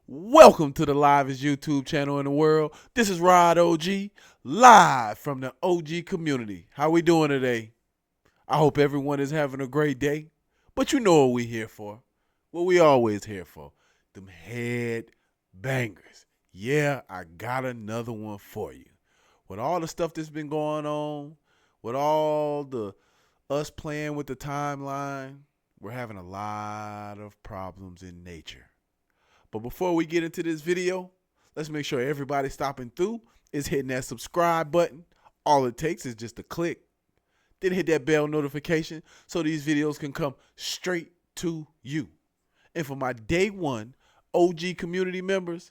Welcome to the livest YouTube channel in the world. This is Rod OG, live from the OG community. How we doing today? I hope everyone is having a great day. But you know what we here for. What we always here for. Them head bangers. Yeah, I got another one for you. With all the stuff that's been going on, with all the us playing with the timeline, we're having a lot of problems in nature. But before we get into this video, let's make sure everybody stopping through is hitting that subscribe button. All it takes is just a click. Then hit that bell notification so these videos can come straight to you. And for my day one OG community members,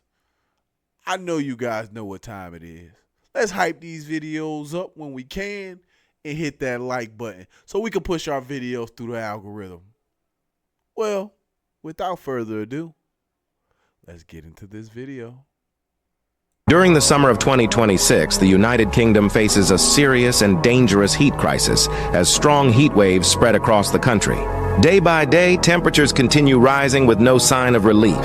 I know you guys know what time it is. Let's hype these videos up when we can and hit that like button so we can push our videos through the algorithm. Well, without further ado, let's get into this video. During the summer of 2026, the United Kingdom faces a serious and dangerous heat crisis as strong heat waves spread across the country. Day by day, temperatures continue rising with no sign of relief.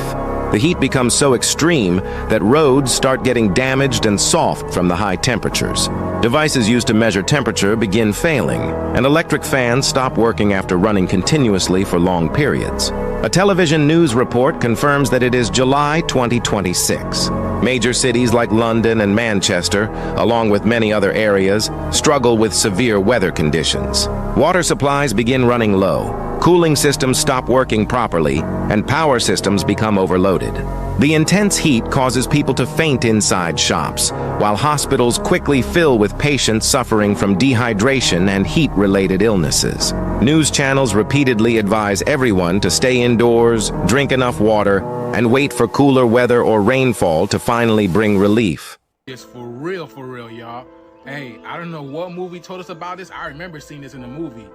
The heat becomes so extreme that roads start getting damaged and soft from the high temperatures. Devices used to measure temperature begin failing, and electric fans stop working after running continuously for long periods. A television news report confirms that it is July 2026. Major cities like London and Manchester, along with many other areas, struggle with severe weather conditions. Water supplies begin running low, cooling systems stop working properly, and power systems become overloaded. The intense heat causes people to faint inside shops, while hospitals quickly fill with patients suffering from dehydration and heat-related illnesses. News channels repeatedly advise everyone to stay indoors, drink enough water, and wait for cooler weather or rainfall to finally bring relief. It's for real, y'all. Hey, I don't know what movie told us about this. I remember seeing this in a movie,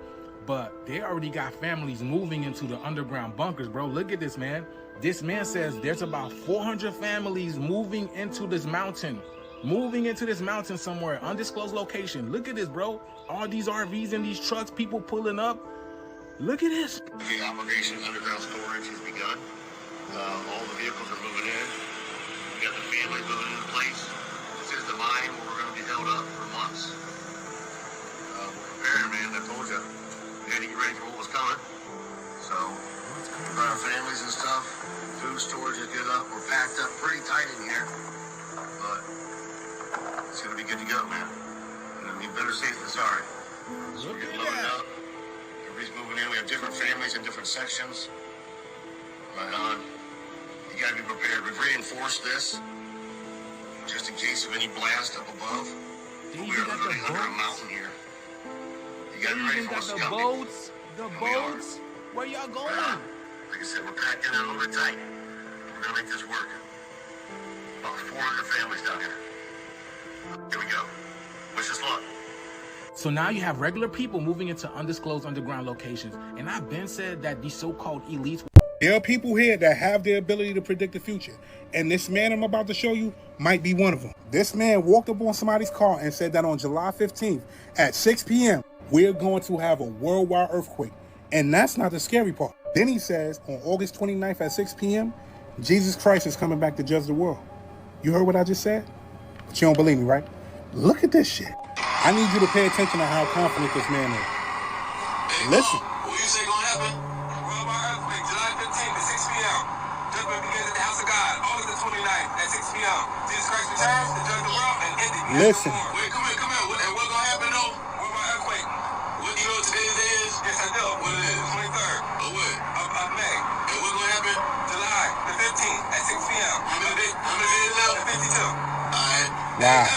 but they already got families moving into the underground bunkers, bro. Look at this, man. This man says there's about 400 families moving into this mountain somewhere, undisclosed location. Look at this, bro. All these RVs and these trucks, people pulling up. Look at this. The operation of underground storage has begun. All the vehicles are moving in. We got the families moving into place. This is the mine where we're going to be held up for months. We're preparing, man. I told you. We had to get ready for what was coming. So, we've got our families and stuff. Food storage is good up. We're packed up pretty tight in here. But it's going to be good to go, man. And I mean, better safe than sorry. So we're getting loaded up. Everybody's moving in. We have different families in different sections. Right on. You gotta be prepared. We've reinforced this just in case of any blast up above. We are literally under a mountain here. You gotta be ready for what's coming. The boats. Where y'all going? Like I said, we're packing in a little bit tight. We're gonna make this work. About 400 families down here. Here we go. Wish us luck. So now you have regular people moving into undisclosed underground locations, and I've been said that these so-called elites. There are people here that have the ability to predict the future. And this man I'm about to show you might be one of them. This man walked up on somebody's car and said that on July 15th at 6 p.m., we're going to have a worldwide earthquake. And that's not the scary part. Then he says on August 29th at 6 p.m., Jesus Christ is coming back to judge the world. You heard what I just said? But you don't believe me, right? Look at this shit. I need you to pay attention to how confident this man is. Listen. What you say gonna happen? Worldwide earthquake, July 15th at 6 p.m. Judgment begins at the house of God, August the 29th at 6 p.m. Jesus Christ returns to judge the world and end it. Listen. Wait, come here. And what's gonna happen though? Worldwide earthquake. What you know what today's day is? Yes, I know. What it is? 23rd. Of what? Of May. And what's gonna happen? July the 15th at 6 p.m. How many days left? 52. Alright. Wow.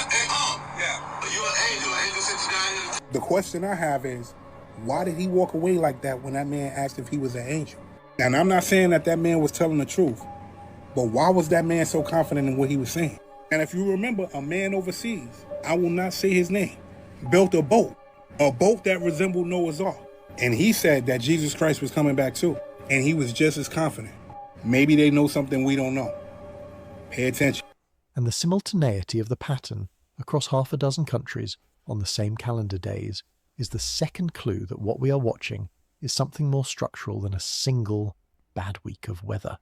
Yeah. Are you an angel? An angel sent you down here. The question I have is, why did he walk away like that when that man asked if he was an angel? And I'm not saying that that man was telling the truth, but why was that man so confident in what he was saying? And if you remember, a man overseas, I will not say his name, built a boat that resembled Noah's Ark. And he said that Jesus Christ was coming back too. And he was just as confident. Maybe they know something we don't know. Pay attention. And the simultaneity of the pattern across half a dozen countries on the same calendar days is the second clue that what we are watching is something more structural than a single bad week of weather.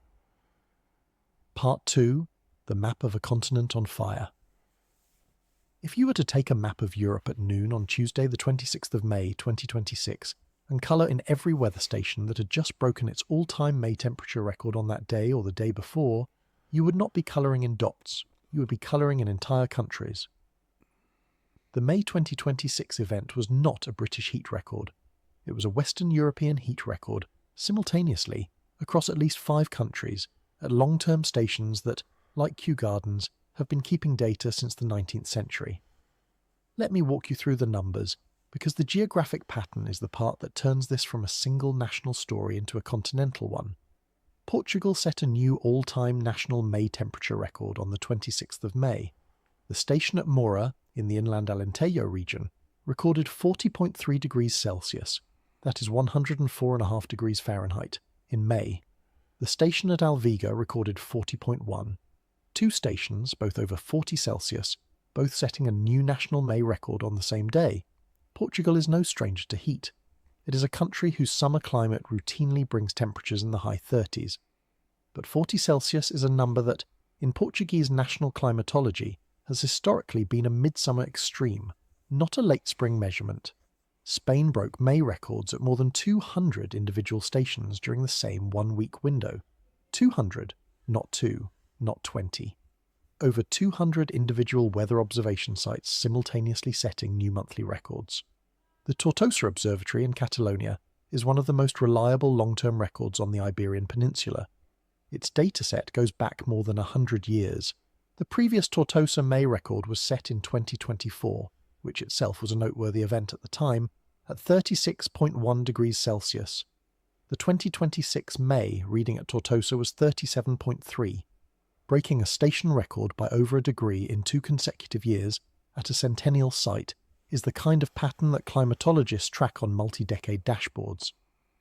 Part 2, The Map of a Continent on Fire. If you were to take a map of Europe at noon on Tuesday the 26th of May 2026 and colour in every weather station that had just broken its all-time May temperature record on that day or the day before, you would not be colouring in dots, you would be colouring in entire countries. The May 2026 event was not a British heat record. It was a Western European heat record, simultaneously, across at least 5 countries, at long-term stations that, like Kew Gardens, have been keeping data since the 19th century. Let me walk you through the numbers, because the geographic pattern is the part that turns this from a single national story into a continental one. Portugal set a new all-time national May temperature record on the 26th of May. The station at Moura, in the inland Alentejo region, recorded 40.3 degrees Celsius, that is 104.5 degrees Fahrenheit, in May. The station at Alviga recorded 40.1. 2 stations, both over 40 Celsius, both setting a new national May record on the same day. Portugal is no stranger to heat. It is a country whose summer climate routinely brings temperatures in the high 30s. But 40 Celsius is a number that, in Portuguese national climatology, has historically been a midsummer extreme, not a late spring measurement. Spain broke May records at more than 200 individual stations during the same one-week window. 200, not 2. Not 20. Over 200 individual weather observation sites simultaneously setting new monthly records. The Tortosa Observatory in Catalonia is one of the most reliable long-term records on the Iberian Peninsula. Its dataset goes back more than 100 years. The previous Tortosa May record was set in 2024, which itself was a noteworthy event at the time, at 36.1 degrees Celsius. The 2026 May reading at Tortosa was 37.3. Breaking a station record by over a degree in 2 consecutive years at a centennial site is the kind of pattern that climatologists track on multi-decade dashboards.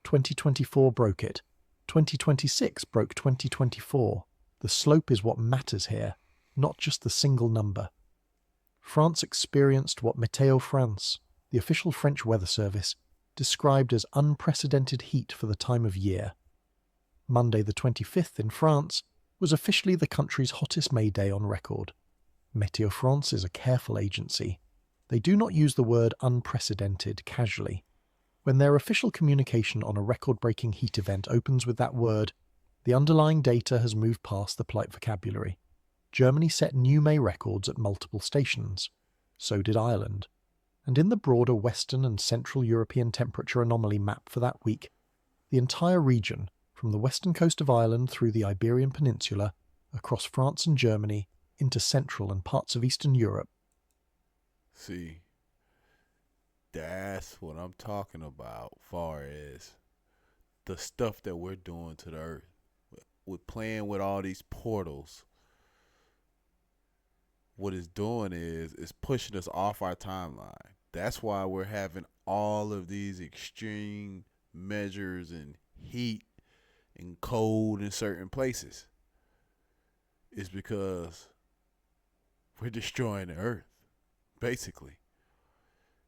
2024 broke it. 2026 broke 2024. The slope is what matters here, not just the single number. France experienced what Météo France, the official French weather service, described as unprecedented heat for the time of year. Monday the 25th in France was officially the country's hottest May day on record. Météo France is a careful agency. They do not use the word unprecedented casually. When their official communication on a record-breaking heat event opens with that word, the underlying data has moved past the polite vocabulary. Germany set new May records at multiple stations. So did Ireland. And in the broader Western and Central European temperature anomaly map for that week, the entire region, from the western coast of Ireland through the Iberian Peninsula, across France and Germany, into Central and parts of Eastern Europe. See, that's what I'm talking about, far as the stuff that we're doing to the earth. We're playing with all these portals. What it's doing is pushing us off our timeline. That's why we're having all of these extreme measures and heat and cold in certain places. It's because we're destroying the earth, basically.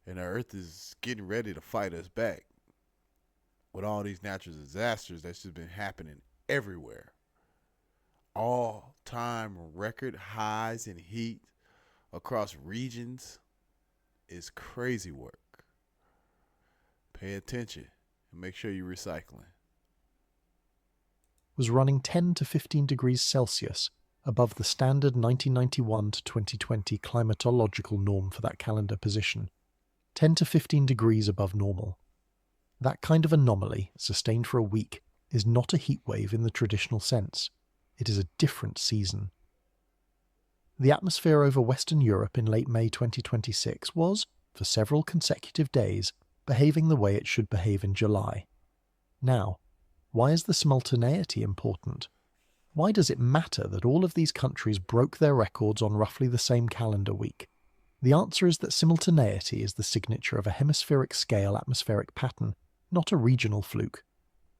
And the earth is getting ready to fight us back with all these natural disasters that's just been happening everywhere. All-time record highs in heat across regions is crazy work. Pay attention and make sure you're recycling. Was running 10 to 15 degrees Celsius above the standard 1991 to 2020 climatological norm for that calendar position. 10 to 15 degrees above normal. That kind of anomaly, sustained for a week, is not a heat wave in the traditional sense. It is a different season. The atmosphere over Western Europe in late May 2026 was, for several consecutive days, behaving the way it should behave in July. Now, why is the simultaneity important? Why does it matter that all of these countries broke their records on roughly the same calendar week? The answer is that simultaneity is the signature of a hemispheric scale atmospheric pattern, not a regional fluke.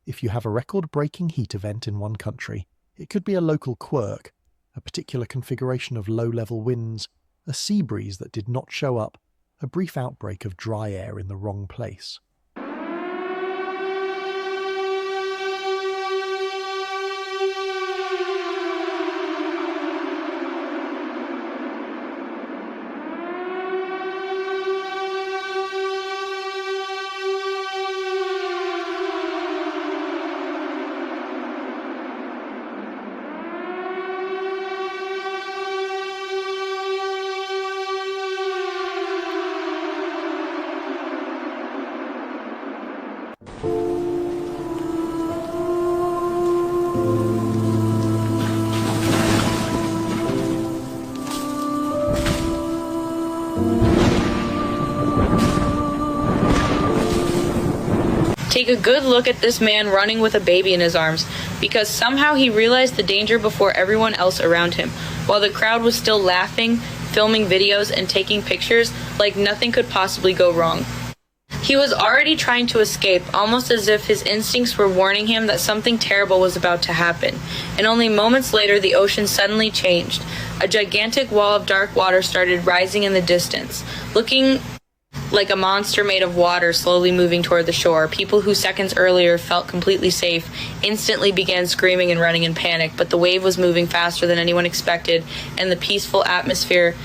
If you have a record-breaking heat event in one country, it could be a local quirk, a particular configuration of low-level winds, a sea breeze that did not show up, a brief outbreak of dry air in the wrong place. take a good look at this man running with a baby in his arms, because somehow he realized the danger before everyone else around him, while the crowd was still laughing, filming videos, and taking pictures like nothing could possibly go wrong. He was already trying to escape, almost as if his instincts were warning him that something terrible was about to happen. And only moments later, the ocean suddenly changed. A gigantic wall of dark water started rising in the distance, looking like a monster made of water slowly moving toward the shore. People who seconds earlier felt completely safe instantly began screaming and running in panic, but the wave was moving faster than anyone expected, and the peaceful atmosphere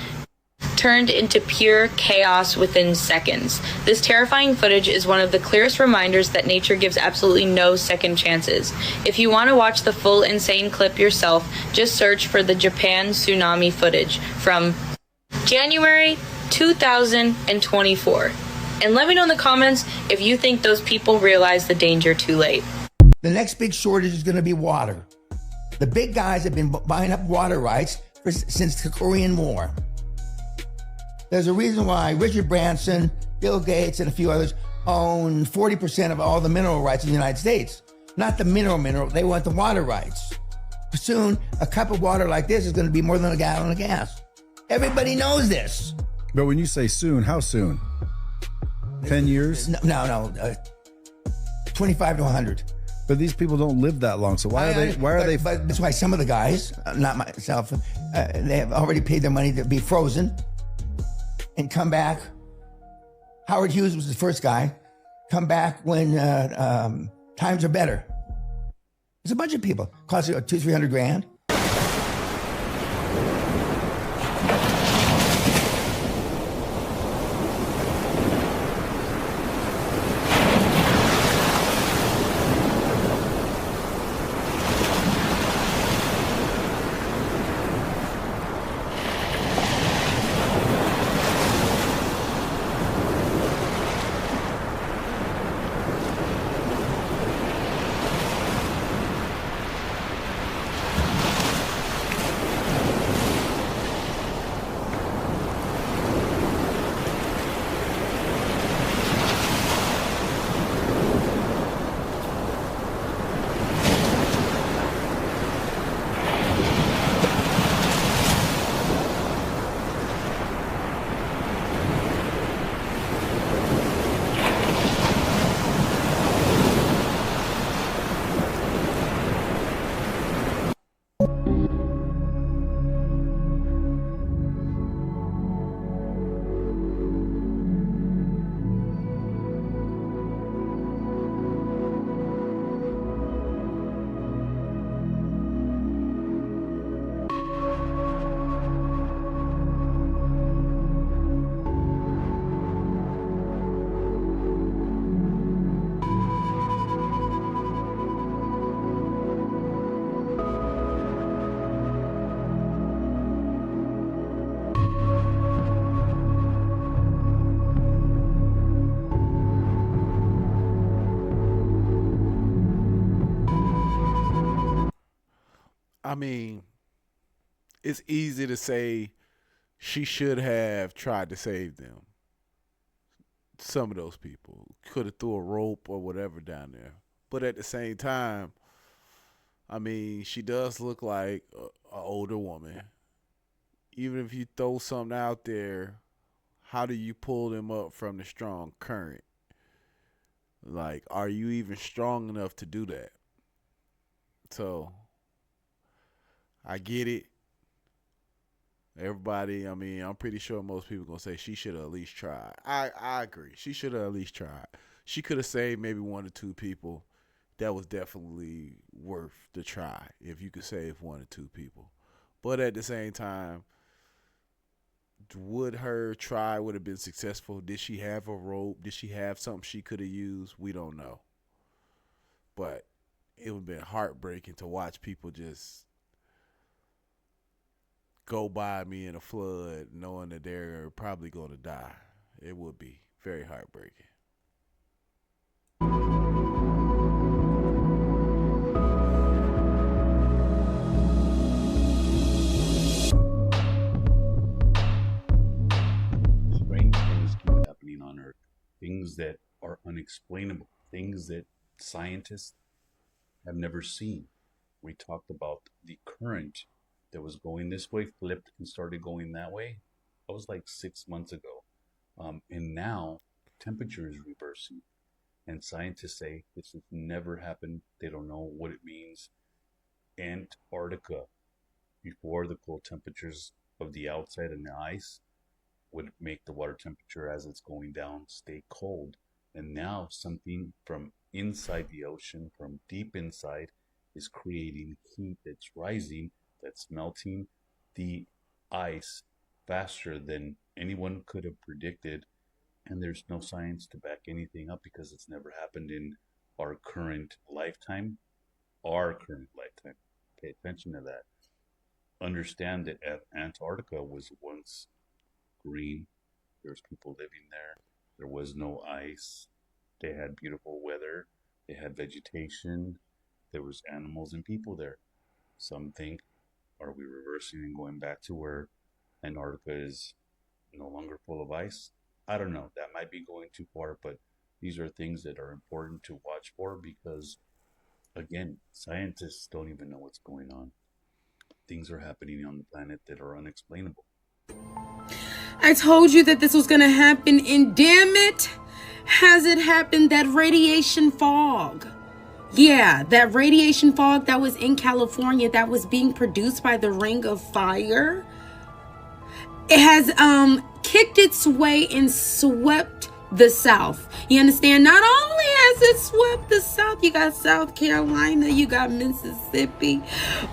turned into pure chaos within seconds. This terrifying footage is one of the clearest reminders that nature gives absolutely no second chances. If you want to watch the full insane clip yourself, just search for the Japan tsunami footage from January 2024. And let me know in the comments if you think those people realize the danger too late. The next big shortage is going to be water. The big guys have been buying up water rights since the Korean War. There's a reason why Richard Branson, Bill Gates, and a few others own 40% of all the mineral rights in the United States. Not the mineral, they want the water rights. Soon, a cup of water like this is going to be more than a gallon of gas. Everybody knows this. But when you say soon, how soon? 10 years? No, 25 to 100. But these people don't live that long, so why are they? But that's why some of the guys, not myself, they have already paid their money to be frozen and come back. Howard Hughes was the first guy. Come back when times are better. There's a bunch of people. Costs you $200-300 grand. I mean, it's easy to say she should have tried to save them. Some of those people could have threw a rope or whatever down there. But at the same time, I mean, she does look like an older woman. Even if you throw something out there, how do you pull them up from the strong current? Like, are you even strong enough to do that? So, I get it. Everybody, I mean, I'm pretty sure most people going to say she should have at least tried. I agree. She should have at least tried. She could have saved maybe 1 or 2 people. That was definitely worth the try if you could save 1 or 2 people. But at the same time, would her try would have been successful? Did she have a rope? Did she have something she could have used? We don't know. But it would have been heartbreaking to watch people just go by me in a flood knowing that they're probably going to die. It would be very heartbreaking. Strange things keep happening on Earth. Things that are unexplainable. things that scientists have never seen. We talked about the current that was going this way, flipped and started going that way. That was like 6 months ago. And now temperature is reversing. And scientists say this has never happened. They don't know what it means. Antarctica, before the cold temperatures of the outside and the ice would make the water temperature as it's going down stay cold. And now something from inside the ocean, from deep inside, is creating heat that's rising, that's melting the ice faster than anyone could have predicted. And there's no science to back anything up because it's never happened in our current lifetime. Our current lifetime. Pay attention to that. Understand that Antarctica was once green. There's people living there. There was no ice. They had beautiful weather. They had vegetation. There was animals and people there. Some think, are we reversing and going back to where Antarctica is no longer full of ice? I don't know. That might be going too far, but these are things that are important to watch for because, again, scientists don't even know what's going on. Things are happening on the planet that are unexplainable. I told you that this was going to happen, and damn it, has it happened? That radiation fog. Yeah, that radiation fog that was in California that was being produced by the Ring of Fire. It has kicked its way and swept the South. You understand? Not only has it swept the South, you got South Carolina, you got Mississippi,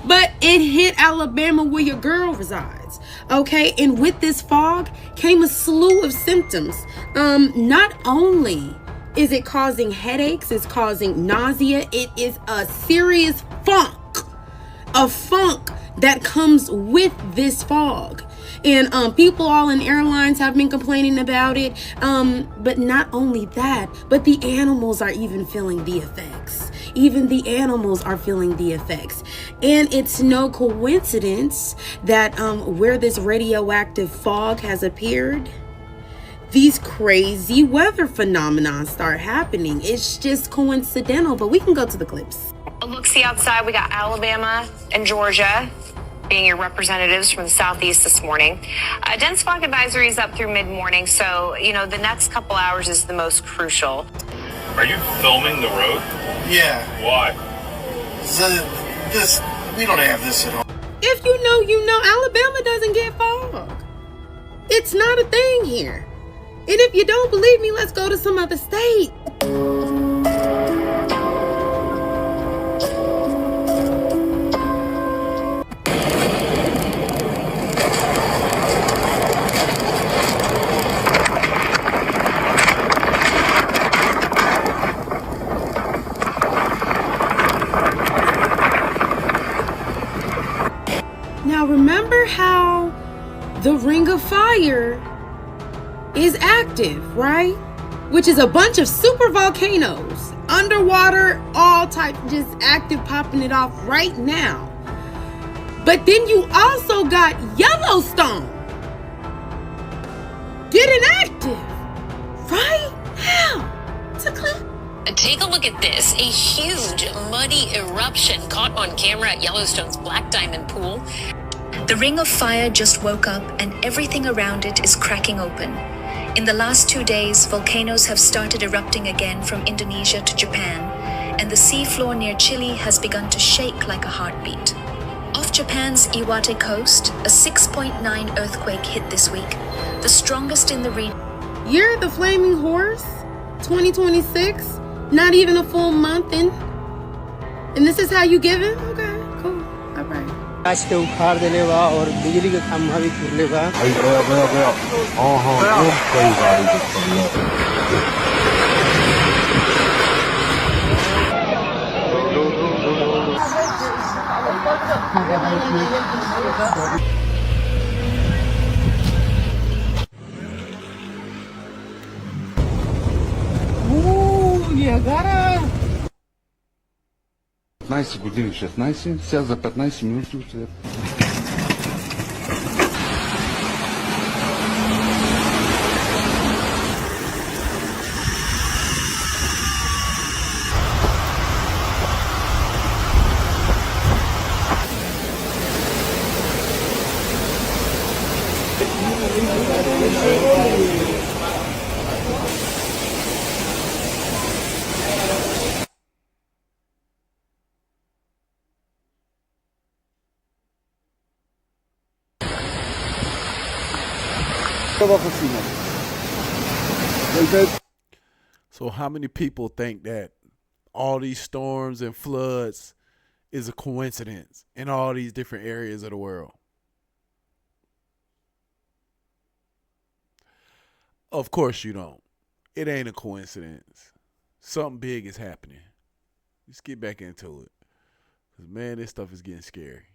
but it hit Alabama where your girl resides. Okay, and with this fog came a slew of symptoms. Not only is it causing headaches, it's causing nausea, it is a serious funk that comes with this fog. And people all in airlines have been complaining about it. But not only that, but the animals are even feeling the effects. Even the animals are feeling the effects. And it's no coincidence that where this radioactive fog has appeared, these crazy weather phenomena start happening. It's just coincidental, but we can go to the clips. Look, see outside, we got Alabama and Georgia being your representatives from the southeast this morning. Dense fog advisory is up through mid-morning, so, the next couple hours is the most crucial. Are you filming the road? Yeah. Why? We don't have this at all. If you know, Alabama doesn't get fog. It's not a thing here. And if you don't believe me, let's go to some other state. Now remember how the Ring of Fire is active, right? Which is a bunch of super volcanoes, underwater, all type, just active, popping it off right now. But then you also got Yellowstone getting active right now. It's a clip. Take a look at this. A huge muddy eruption caught on camera at Yellowstone's Black Diamond Pool. The Ring of Fire just woke up and everything around it is cracking open. In the last 2 days, volcanoes have started erupting again from Indonesia to Japan, and the seafloor near Chile has begun to shake like a heartbeat. Off Japan's Iwate coast, a 6.9 earthquake hit this week, the strongest in the region. You're the Flaming Horse, 2026, not even a full month in, and this is how you give it? Okay, cool, all right. आज के उखाड़ देने बा और बिजली के खंभा भी गिरले बा। Niagara. 15 години, 16, сега за 15 минути още. So how many people think that all these storms and floods is a coincidence in all these different areas of the world? Of course you don't. It ain't a coincidence. Something big is happening. Let's get back into it. Because, man, this stuff is getting scary.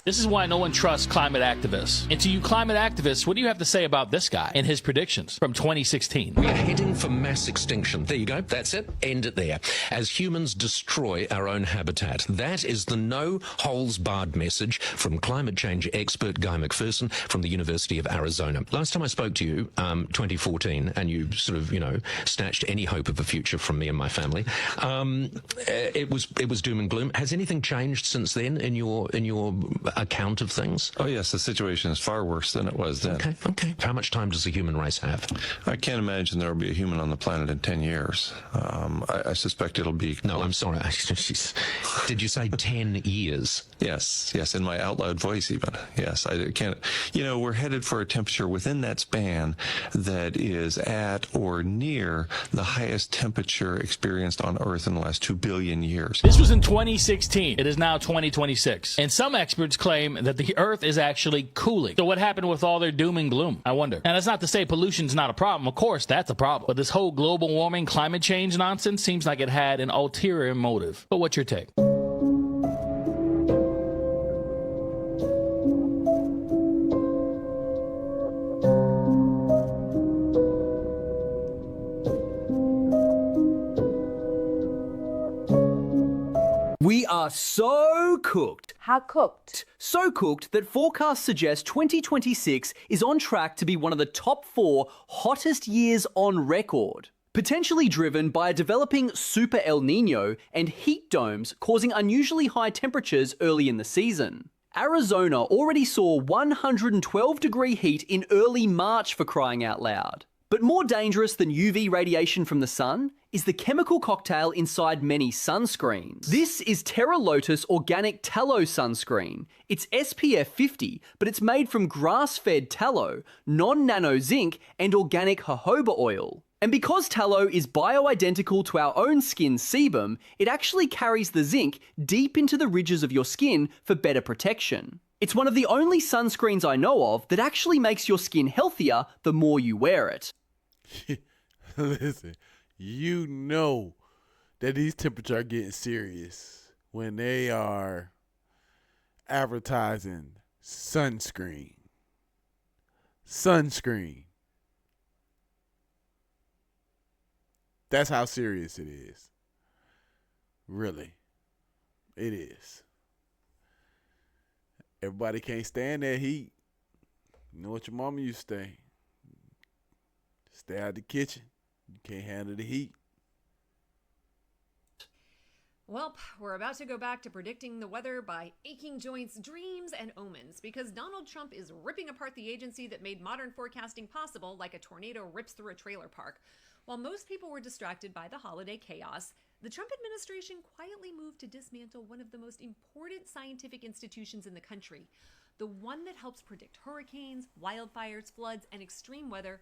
This is why no one trusts climate activists. And to you climate activists, what do you have to say about this guy and his predictions from 2016? We are heading for mass extinction. There you go. That's it. End it there. As humans destroy our own habitat. That is the no-holes-barred message from climate change expert Guy McPherson from the University of Arizona. Last time I spoke to you, 2014, and you sort of, snatched any hope of a future from me and my family. It was doom and gloom. Has anything changed since then in your account of things? Oh yes, the situation is far worse than it was then. Okay. How much time does the human race have? I can't imagine there will be a human on the planet in 10 years. I suspect it'll be... No, I'm sorry. Did you say 10 years? Yes, in my out loud voice even. Yes, I can't... we're headed for a temperature within that span that is at or near the highest temperature experienced on Earth in the last 2 billion years. This was in 2016. It is now 2026. And some experts claim that the Earth is actually cooling. So what happened with all their doom and gloom? I wonder. And that's not to say pollution's not a problem. Of course, that's a problem. But this whole global warming, climate change nonsense seems like it had an ulterior motive. But what's your take? We are so cooked. How cooked? So cooked that forecasts suggest 2026 is on track to be one of the top 4 hottest years on record. Potentially driven by a developing super El Nino and heat domes causing unusually high temperatures early in the season. Arizona already saw 112-degree heat in early March, for crying out loud. But more dangerous than UV radiation from the sun is the chemical cocktail inside many sunscreens. This is Terra Lotus Organic Tallow Sunscreen. It's SPF 50, but it's made from grass-fed tallow, non-nano zinc, and organic jojoba oil. And because tallow is bioidentical to our own skin sebum, it actually carries the zinc deep into the ridges of your skin for better protection. It's one of the only sunscreens I know of that actually makes your skin healthier the more you wear it. Listen, you know that these temperatures are getting serious when they are advertising sunscreen. Sunscreen. That's how serious it is. Really. It is. Everybody can't stand that heat. You know what your mama used to say. Stay out the kitchen. You can't handle the heat. Well, we're about to go back to predicting the weather by aching joints, dreams, and omens, because Donald Trump is ripping apart the agency that made modern forecasting possible, like a tornado rips through a trailer park. While most people were distracted by the holiday chaos, the Trump administration quietly moved to dismantle one of the most important scientific institutions in the country, the one that helps predict hurricanes, wildfires, floods, and extreme weather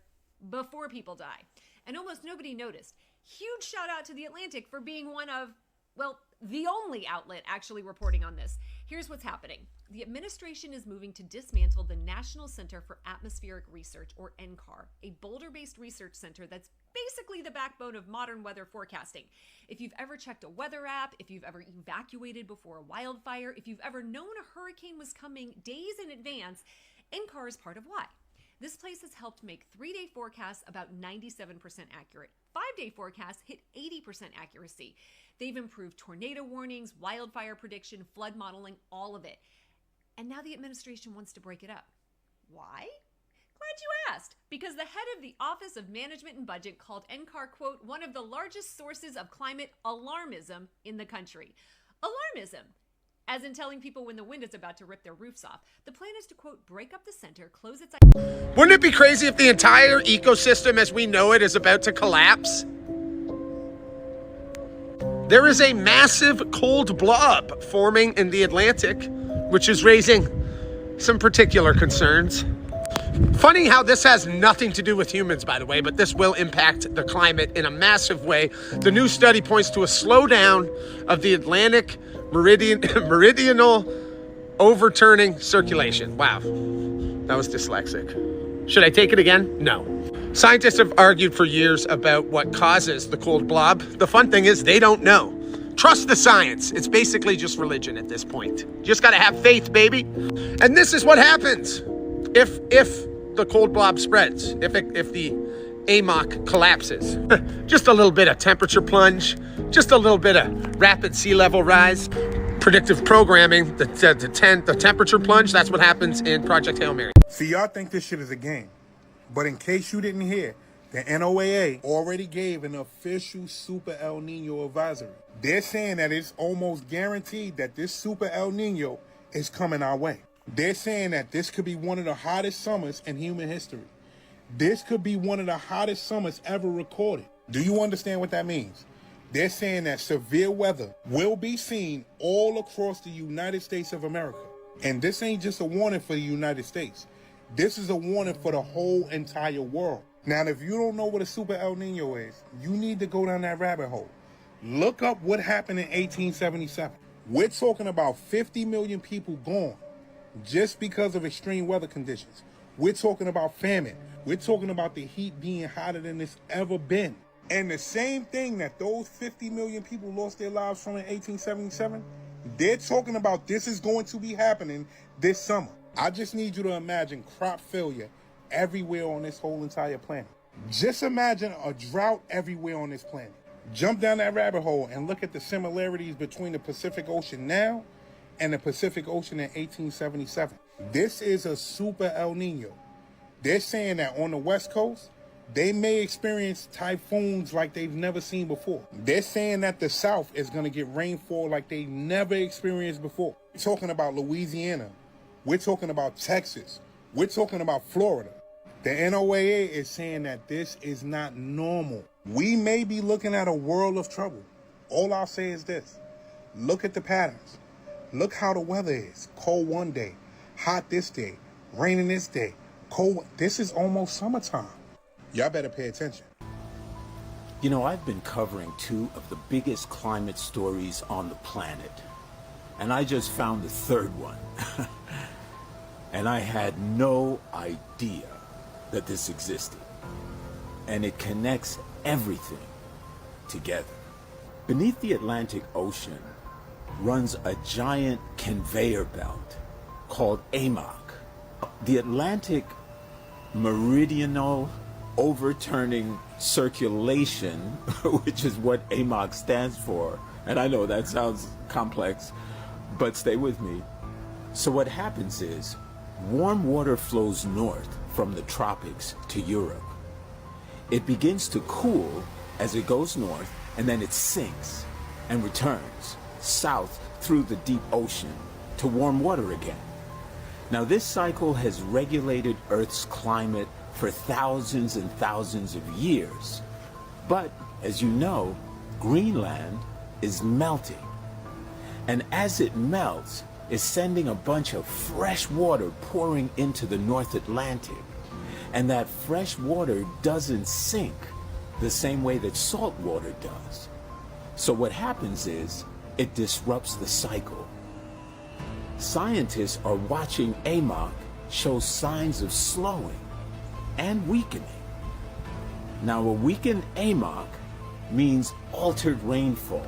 before people die. And almost nobody noticed. Huge shout out to The Atlantic for being one of, well, the only outlet actually reporting on this. Here's what's happening. The administration is moving to dismantle the National Center for Atmospheric Research, or NCAR, a Boulder-based research center that's basically the backbone of modern weather forecasting. If you've ever checked a weather app, if you've ever evacuated before a wildfire, if you've ever known a hurricane was coming days in advance, NCAR is part of why. This place has helped make 3-day forecasts about 97% accurate. 5-day forecasts hit 80% accuracy. They've improved tornado warnings, wildfire prediction, flood modeling, all of it. And now the administration wants to break it up. Why? Glad you asked, because the head of the Office of Management and Budget called NCAR, quote, one of the largest sources of climate alarmism in the country. Alarmism, as in telling people when the wind is about to rip their roofs off. The plan is to, quote, break up the center, close its... Wouldn't it be crazy if the entire ecosystem as we know it is about to collapse? There is a massive cold blob forming in the Atlantic, which is raising some particular concerns. Funny how this has nothing to do with humans, by the way, but this will impact the climate in a massive way. The new study points to a slowdown of the Atlantic meridional overturning circulation. Wow, that was dyslexic. Should I take it again? No. Scientists have argued for years about what causes the cold blob. The fun thing is they don't know. Trust the science. It's basically just religion at this point. You just gotta have faith, baby. And this is what happens if the cold blob spreads, if the AMOC collapses. Just a little bit of temperature plunge, just a little bit of rapid sea level rise. Predictive programming, the temperature plunge, that's what happens in Project Hail Mary. See, y'all think this shit is a game. But in case you didn't hear, the NOAA already gave an official Super El Nino advisory. They're saying that it's almost guaranteed that this Super El Nino is coming our way. They're saying that this could be one of the hottest summers in human history. This could be one of the hottest summers ever recorded. Do you understand what that means? They're saying that severe weather will be seen all across the United States of America. And this ain't just a warning for the United States. This is a warning for the whole entire world. Now, if you don't know what a Super El Nino is, you need to go down that rabbit hole. Look up what happened in 1877. We're talking about 50 million people gone just because of extreme weather conditions. We're talking about famine. We're talking about the heat being hotter than it's ever been. And the same thing that those 50 million people lost their lives from in 1877, they're talking about this is going to be happening this summer. I just need you to imagine crop failure everywhere on this whole entire planet. Just imagine a drought everywhere on this planet. Jump down that rabbit hole and look at the similarities between the Pacific Ocean now and the Pacific Ocean in 1877. This is a Super El Nino. They're saying that on the West Coast, they may experience typhoons like they've never seen before. They're saying that the South is going to get rainfall like they never experienced before. We're talking about Louisiana. We're talking about Texas. We're talking about Florida. The NOAA is saying that this is not normal. We may be looking at a world of trouble. All I'll say is this. Look at the patterns. Look how the weather is. Cold one day, hot this day, raining this day, cold. This is almost summertime. Y'all better pay attention. You know, I've been covering two of the biggest climate stories on the planet. And I just found the third one. And I had no idea that this existed. And it connects everything together. Beneath the Atlantic Ocean runs a giant conveyor belt called AMOC. The Atlantic Meridional Overturning Circulation, which is what AMOC stands for. And I know that sounds complex, but stay with me. So what happens is, warm water flows north from the tropics to Europe. It begins to cool as it goes north, and then it sinks and returns south through the deep ocean to warm water again. Now, this cycle has regulated Earth's climate for thousands and thousands of years. But, as you know, Greenland is melting. And as it melts, it's sending a bunch of fresh water pouring into the North Atlantic. And that fresh water doesn't sink the same way that salt water does. So what happens is, it disrupts the cycle. Scientists are watching AMOC show signs of slowing and weakening. Now, a weakened AMOC means altered rainfall,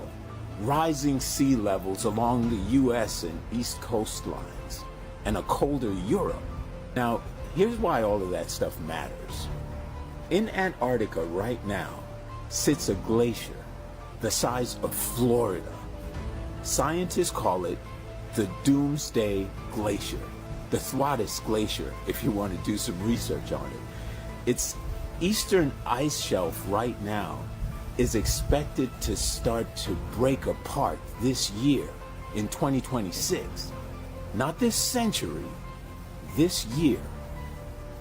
rising sea levels along the US and East coastlines, and a colder Europe. Now, here's why all of that stuff matters. In Antarctica right now sits a glacier the size of Florida. Scientists call it the Doomsday Glacier, the Tsunamis Glacier, if you want to do some research on it. Its eastern ice shelf right now is expected to start to break apart this year in 2026. Not this century, this year.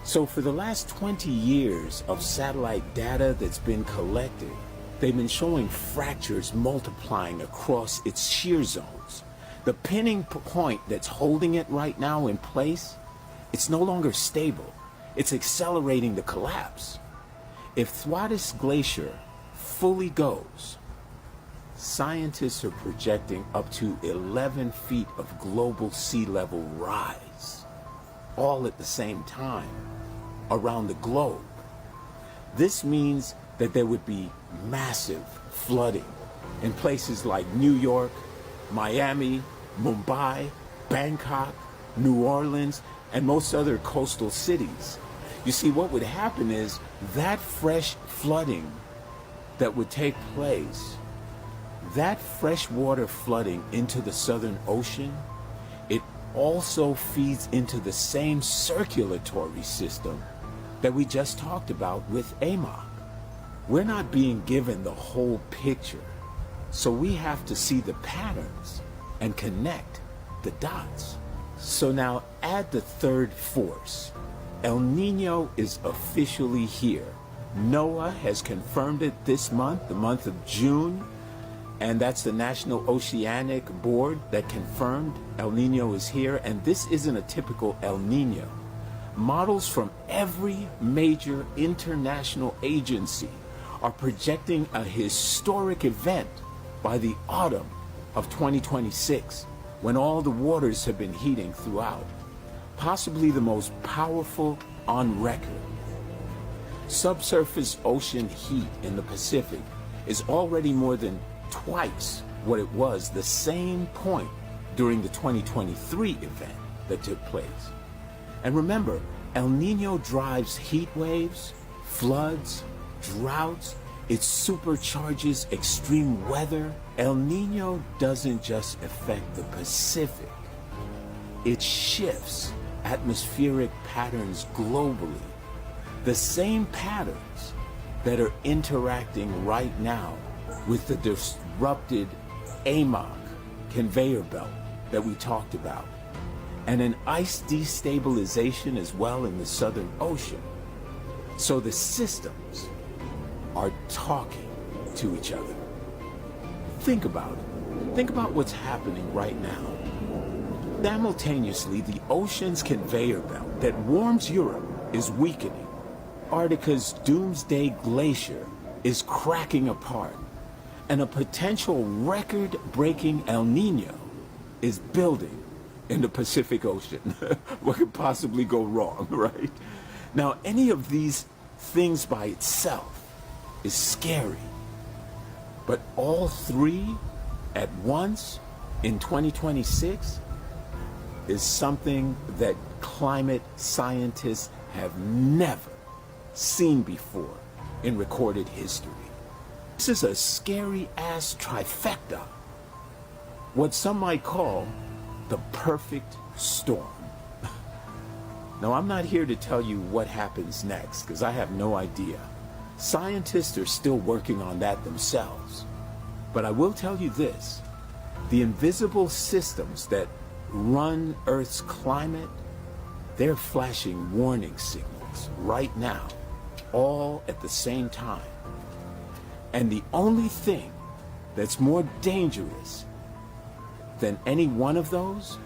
So for the last 20 years of satellite data that's been collected, they've been showing fractures multiplying across its shear zones. The pinning point that's holding it right now in place, it's no longer stable. It's accelerating the collapse. If Tsunamis Glacier fully goes, scientists are projecting up to 11 feet of global sea level rise, all at the same time, around the globe. This means that there would be massive flooding in places like New York, Miami, Mumbai, Bangkok, New Orleans, and most other coastal cities. You see, what would happen is that fresh flooding that would take place, that freshwater flooding into the Southern Ocean, it also feeds into the same circulatory system that we just talked about with AMOC. We're not being given the whole picture, so we have to see the patterns and connect the dots. So now add the third force. El Nino is officially here. NOAA has confirmed it this month, the month of June, and that's the National Oceanic Board that confirmed El Nino is here, and this isn't a typical El Nino. Models from every major international agency are projecting a historic event by the autumn of 2026, when all the waters have been heating throughout, possibly the most powerful on record. Subsurface ocean heat in the Pacific is already more than twice what it was the same point during the 2023 event that took place. And remember, El Nino drives heat waves, floods, droughts. It supercharges extreme weather. El Nino doesn't just affect the Pacific. It shifts atmospheric patterns globally. The same patterns that are interacting right now with the disrupted AMOC conveyor belt that we talked about, and an ice destabilization as well in the Southern Ocean. So the systems are talking to each other. Think about it. Think about what's happening right now. Simultaneously, the ocean's conveyor belt that warms Europe is weakening. Antarctica's doomsday glacier is cracking apart, and a potential record-breaking El Nino is building in the Pacific Ocean. What could possibly go wrong, right? Now, any of these things by itself is scary, but all three at once in 2026 is something that climate scientists have never seen before in recorded history. This is a scary-ass trifecta, what some might call the perfect storm. Now, I'm not here to tell you what happens next, because I have no idea. Scientists are still working on that themselves. But I will tell you this: the invisible systems that run Earth's climate, they're flashing warning signals right now, all at the same time. And the only thing that's more dangerous than any one of those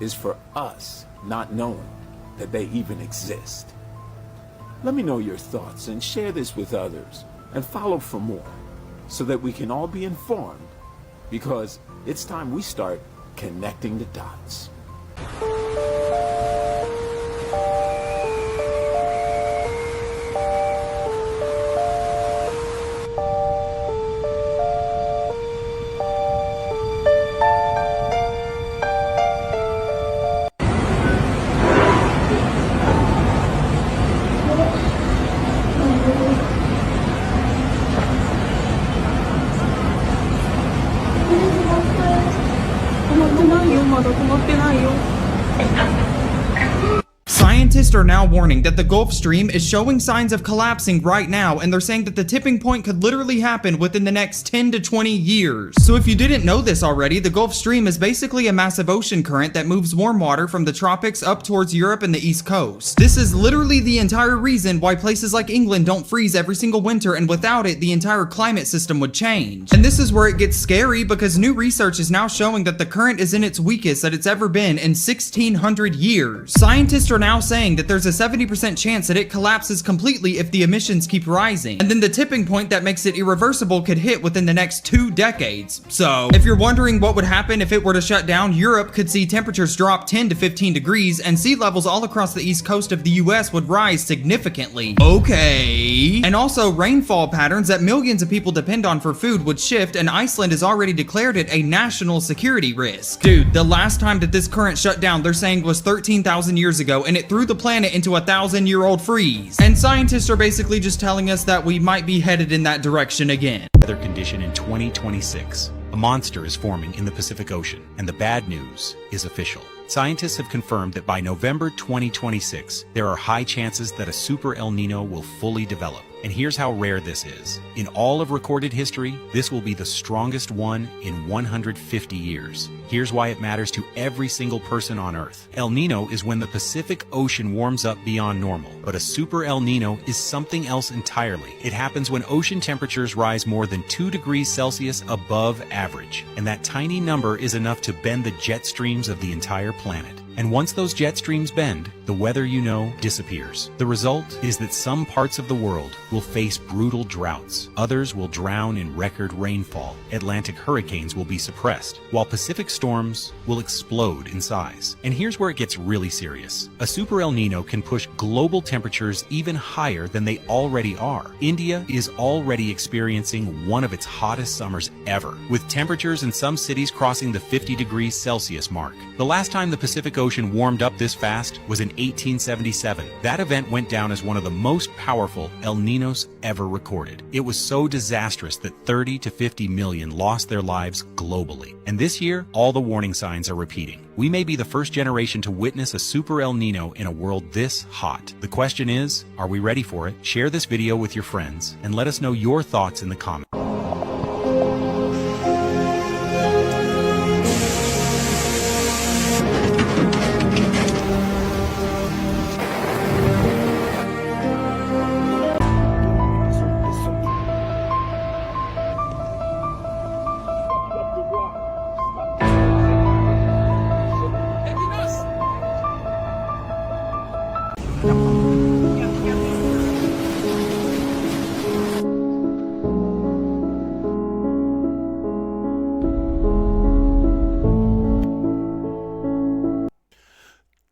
is for us not knowing that they even exist. Let me know your thoughts and share this with others, and follow for more so that we can all be informed, because it's time we start connecting the dots. Scientists are now warning that the Gulf Stream is showing signs of collapsing right now, and they're saying that the tipping point could literally happen within the next 10 to 20 years. So if you didn't know this already, the Gulf Stream is basically a massive ocean current that moves warm water from the tropics up towards Europe and the East Coast. This is literally the entire reason why places like England don't freeze every single winter, and without it, the entire climate system would change. And this is where it gets scary, because new research is now showing that the current is in its weakest that it's ever been in 1600 years. Scientists are now saying that there's a 70% chance that it collapses completely if the emissions keep rising. And then the tipping point that makes it irreversible could hit within the next 2 decades. So, if you're wondering what would happen if it were to shut down, Europe could see temperatures drop 10 to 15 degrees, and sea levels all across the east coast of the US would rise significantly. Okay. And also, rainfall patterns that millions of people depend on for food would shift, and Iceland has already declared it a national security risk. Dude, the last time that this current shut down, they're saying was 13,000 years ago, and it threw the planet into a 1,000-year-old freeze. And scientists are basically just telling us that we might be headed in that direction again. Weather condition in 2026. A monster is forming in the Pacific Ocean, and the bad news is official. Scientists have confirmed that by November 2026, there are high chances that a super El Nino will fully develop. And here's how rare this is. In all of recorded history, this will be the strongest one in 150 years. Here's why it matters to every single person on Earth. El Nino is when the Pacific Ocean warms up beyond normal, but a super El Nino is something else entirely. It happens when ocean temperatures rise more than 2 degrees Celsius above average, and that tiny number is enough to bend the jet streams of the entire planet. And once those jet streams bend, the weather you know disappears. The result is that some parts of the world will face brutal droughts. Others will drown in record rainfall. Atlantic hurricanes will be suppressed, while Pacific storms will explode in size. And here's where it gets really serious. A super El Nino can push global temperatures even higher than they already are. India is already experiencing one of its hottest summers ever, with temperatures in some cities crossing the 50 degrees Celsius mark. The last time the Pacific Ocean warmed up this fast was in 1877. That event went down as one of the most powerful El Ninos ever recorded. It was so disastrous that 30 to 50 million lost their lives globally. And this year, all the warning signs are repeating. We may be the first generation to witness a super El Nino in a world this hot. The question is, are we ready for it? Share this video with your friends and let us know your thoughts in the comments.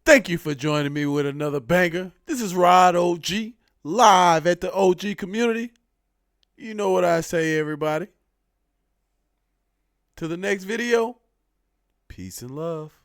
Thank you for joining me with another banger. This is Rod OG, live at the OG community. You know what I say, everybody. To the next video, peace and love.